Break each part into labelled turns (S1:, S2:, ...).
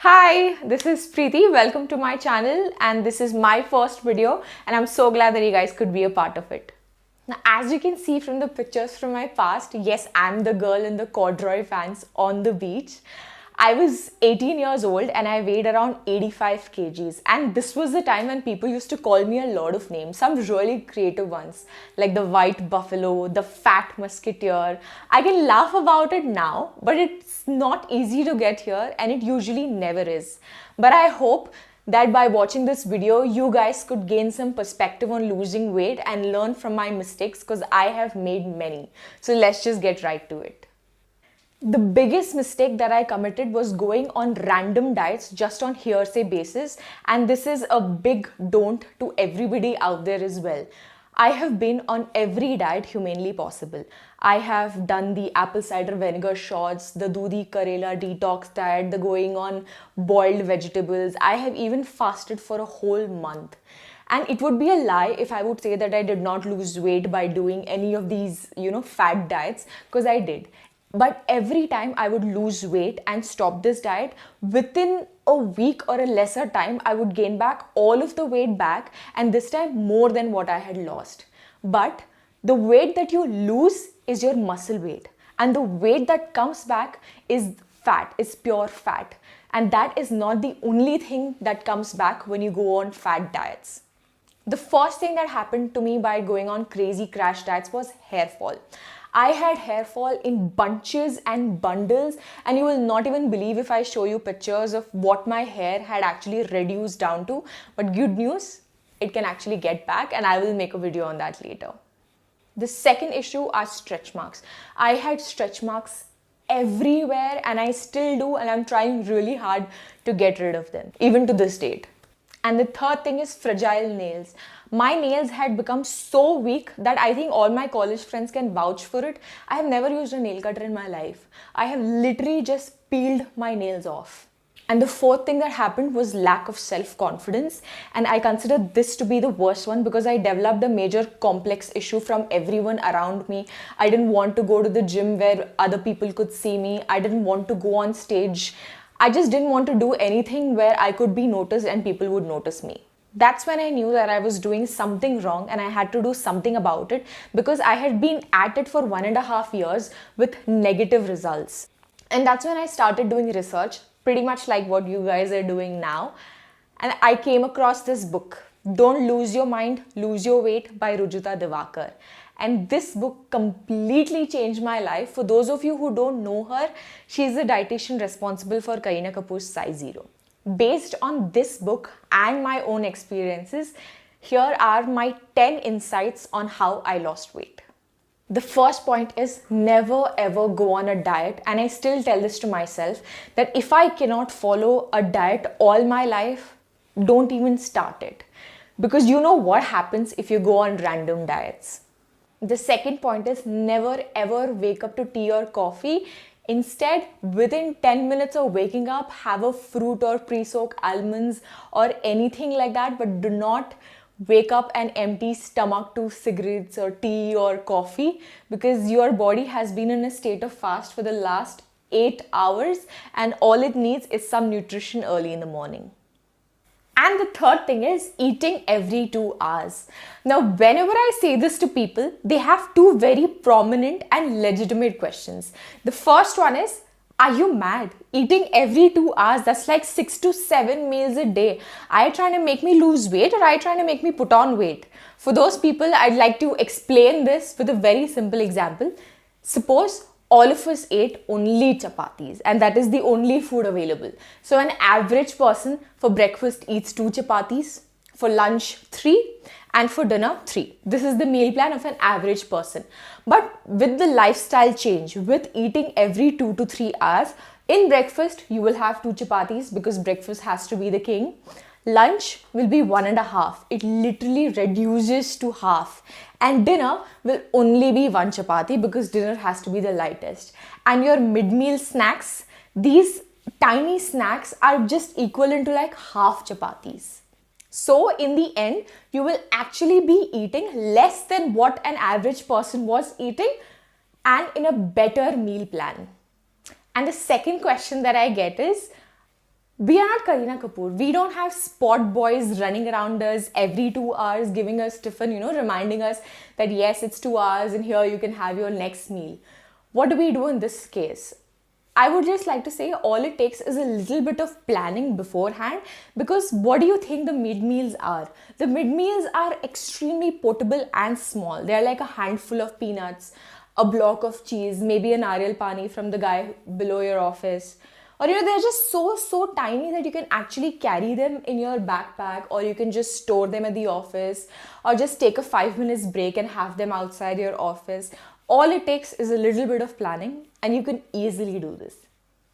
S1: Hi, this is Preeti. Welcome to my channel, and this is my first video, and I'm so glad that you guys could be a part of it. Now, as you can see from the pictures from my past, yes, I'm the girl in the corduroy pants on the beach. I was 18 years old and I weighed around 85 kgs. And this was the time when people used to call me a lot of names, some really creative ones, like the white buffalo, the fat musketeer. I can laugh about it now, but it's not easy to get here and it usually never is. But I hope that by watching this video, you guys could gain some perspective on losing weight and learn from my mistakes because I have made many. So let's just get right to it. The biggest mistake that I committed was going on random diets just on hearsay basis, and this is a big don't to everybody out there as well. I have been on every diet humanly possible. I have done the apple cider vinegar shots, the Dudi Karela detox diet, the going on boiled vegetables. I have even fasted for a whole month. And it would be a lie if I would say that I did not lose weight by doing any of these, fat diets, because I did. But every time I would lose weight and stop this diet, within a week or a lesser time, I would gain back all of the weight back, and this time more than what I had lost. But the weight that you lose is your muscle weight, and the weight that comes back is fat, is pure fat. And that is not the only thing that comes back when you go on fat diets. The first thing that happened to me by going on crazy crash diets was hair fall. I had hair fall in bunches and bundles, and you will not even believe if I show you pictures of what my hair had actually reduced down to. But good news, it can actually get back, and I will make a video on that later. The second issue are stretch marks. I had stretch marks everywhere, and I still do, and I'm trying really hard to get rid of them, even to this date. And the third thing is fragile nails. My nails had become so weak that I think all my college friends can vouch for it. I have never used a nail cutter in my life. I have literally just peeled my nails off. And the fourth thing that happened was lack of self-confidence. And I consider this to be the worst one because I developed a major complex issue from everyone around me. I didn't want to go to the gym where other people could see me. I didn't want to go on stage. I just didn't want to do anything where I could be noticed and people would notice me. That's when I knew that I was doing something wrong and I had to do something about it because I had been at it for 1.5 years with negative results. And that's when I started doing research, pretty much like what you guys are doing now. And I came across this book, Don't Lose Your Mind, Lose Your Weight by Rujita Divakar. And this book completely changed my life. For those of you who don't know her, she's the dietitian responsible for Kareena Kapoor's Size Zero. Based on this book and my own experiences, here are my 10 insights on how I lost weight. The first point is never ever go on a diet, and I still tell this to myself that if I cannot follow a diet all my life, don't even start it. Because you know what happens if you go on random diets. The second point is never ever wake up to tea or coffee. Instead, within 10 minutes of waking up, have a fruit or pre-soaked almonds or anything like that, but do not wake up an empty stomach to cigarettes or tea or coffee because your body has been in a state of fast for the last 8 hours and all it needs is some nutrition early in the morning. And the third thing is eating every 2 hours. Now, whenever I say this to people, they have two very prominent and legitimate questions. The first one is, are you mad? Eating every 2 hours, that's like 6 to 7 meals a day. Are you trying to make me lose weight or are you trying to make me put on weight? For those people, I'd like to explain this with a very simple example. Suppose all of us ate only chapatis and that is the only food available. So an average person for breakfast eats 2 chapatis, for lunch 3 and for dinner 3. This is the meal plan of an average person. But with the lifestyle change, with eating every 2 to 3 hours, in breakfast you will have 2 chapatis because breakfast has to be the king. Lunch will be 1.5. It literally reduces to half. And dinner will only be 1 chapati because dinner has to be the lightest. And your mid-meal snacks, these tiny snacks are just equivalent to like half chapatis. So in the end, you will actually be eating less than what an average person was eating and in a better meal plan. And the second question that I get is, We are not Kareena Kapoor. We don't have spot boys running around us every 2 hours, giving us tiffin, reminding us that yes, it's 2 hours and here you can have your next meal. What do we do in this case? I would just like to say all it takes is a little bit of planning beforehand, because what do you think the mid meals are? The mid meals are extremely portable and small. They're like a handful of peanuts, a block of cheese, maybe an nariyal pani from the guy below your office. Or they're just so tiny that you can actually carry them in your backpack, or you can just store them at the office, or just take a 5 minutes break and have them outside your office. All it takes is a little bit of planning and you can easily do this.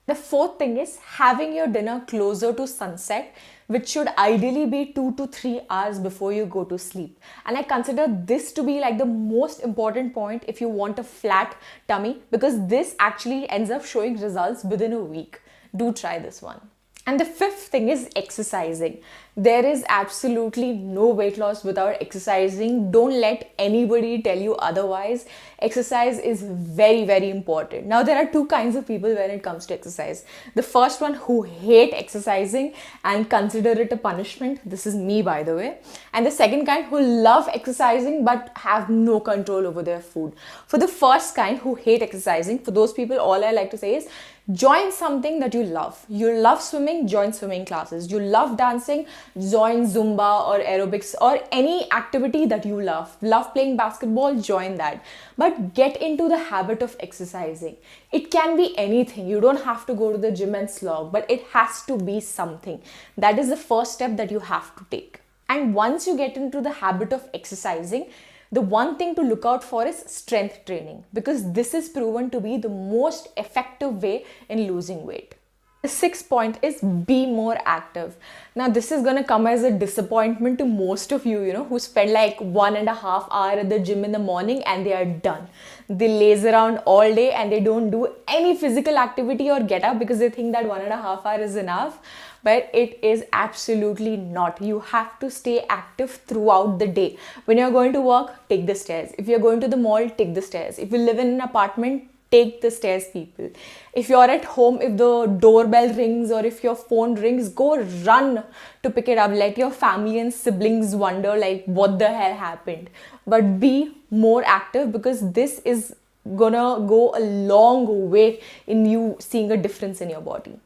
S1: The fourth thing is having your dinner closer to sunset, which should ideally be 2 to 3 hours before you go to sleep. And I consider this to be like the most important point if you want a flat tummy, because this actually ends up showing results within a week. Do try this one. And the fifth thing is exercising. There is absolutely no weight loss without exercising. Don't let anybody tell you otherwise. Exercise is very, very important. Now, there are two kinds of people when it comes to exercise. The first one who hate exercising and consider it a punishment. This is me, by the way. And the second kind who love exercising but have no control over their food. For the first kind who hate exercising, for those people, all I like to say is join something that you love. You love swimming, join swimming classes. You love dancing, join Zumba or aerobics or any activity that you love. Love playing basketball, join that. But get into the habit of exercising. It can be anything. You don't have to go to the gym and slog, but it has to be something. That is the first step that you have to take. And once you get into the habit of exercising, the one thing to look out for is strength training, because this is proven to be the most effective way in losing weight. The sixth point is be more active. Now, this is going to come as a disappointment to most of you, who spend like 1.5 hours at the gym in the morning and they are done. They laze around all day and they don't do any physical activity or get up because they think that 1.5 hours is enough. But it is absolutely not. You have to stay active throughout the day. When you're going to work, take the stairs. If you're going to the mall, take the stairs. If you live in an apartment, take the stairs, people. If you're at home, if the doorbell rings or if your phone rings, go run to pick it up. Let your family and siblings wonder like what the hell happened. But be more active, because this is gonna go a long way in you seeing a difference in your body.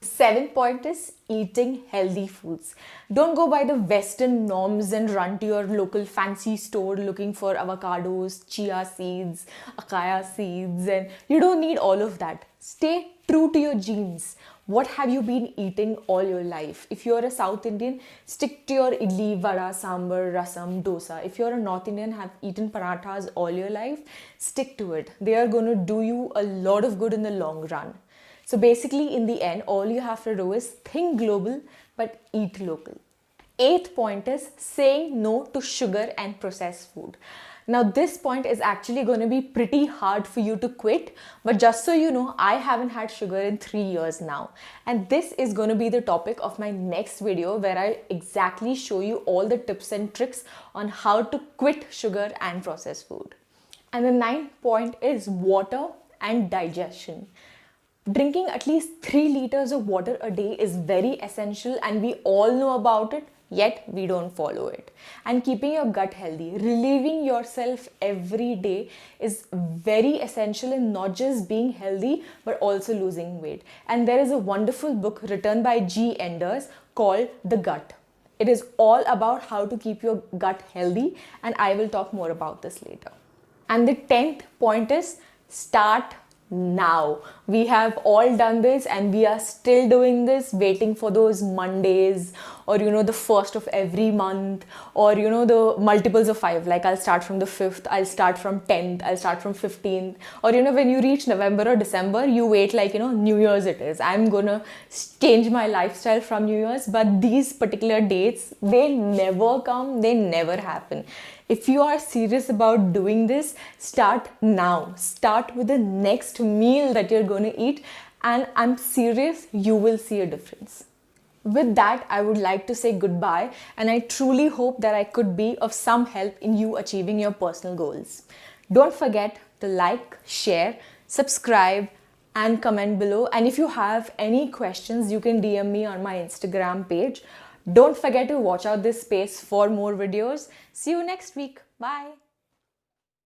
S1: Seventh point is eating healthy foods. Don't go by the Western norms and run to your local fancy store looking for avocados, chia seeds, acai seeds, and you don't need all of that. Stay true to your genes. What have you been eating all your life? If you're a South Indian, stick to your idli, vada, sambar, rasam, dosa. If you're a North Indian, have eaten parathas all your life, stick to it. They are going to do you a lot of good in the long run. So basically, in the end, all you have to do is think global, but eat local. Eighth point is saying no to sugar and processed food. Now, this point is actually going to be pretty hard for you to quit. But just so you know, I haven't had sugar in 3 years now. And this is going to be the topic of my next video, where I exactly show you all the tips and tricks on how to quit sugar and processed food. And the ninth point is water and digestion. Drinking at least 3 liters of water a day is very essential, and we all know about it, yet we don't follow it. And keeping your gut healthy, relieving yourself every day is very essential in not just being healthy, but also losing weight. And there is a wonderful book written by G. Enders called The Gut. It is all about how to keep your gut healthy, and I will talk more about this later. And the 10th point is start now. We have all done this and we are still doing this, waiting for those Mondays or the first of every month, or the multiples of 5, like I'll start from the 5th, I'll start from 10th, I'll start from 15th, or when you reach November or December, you wait like New Year's it is. I'm gonna change my lifestyle from New Year's, but these particular dates, they never come, they never happen. If you are serious about doing this, start now. Start with the next meal that you're going to eat, and I'm serious, you will see a difference. With that, I would like to say goodbye, and I truly hope that I could be of some help in you achieving your personal goals. Don't forget to like, share, subscribe, and comment below. And if you have any questions, you can DM me on my Instagram page. Don't forget to watch out this space for more videos. See you next week. Bye.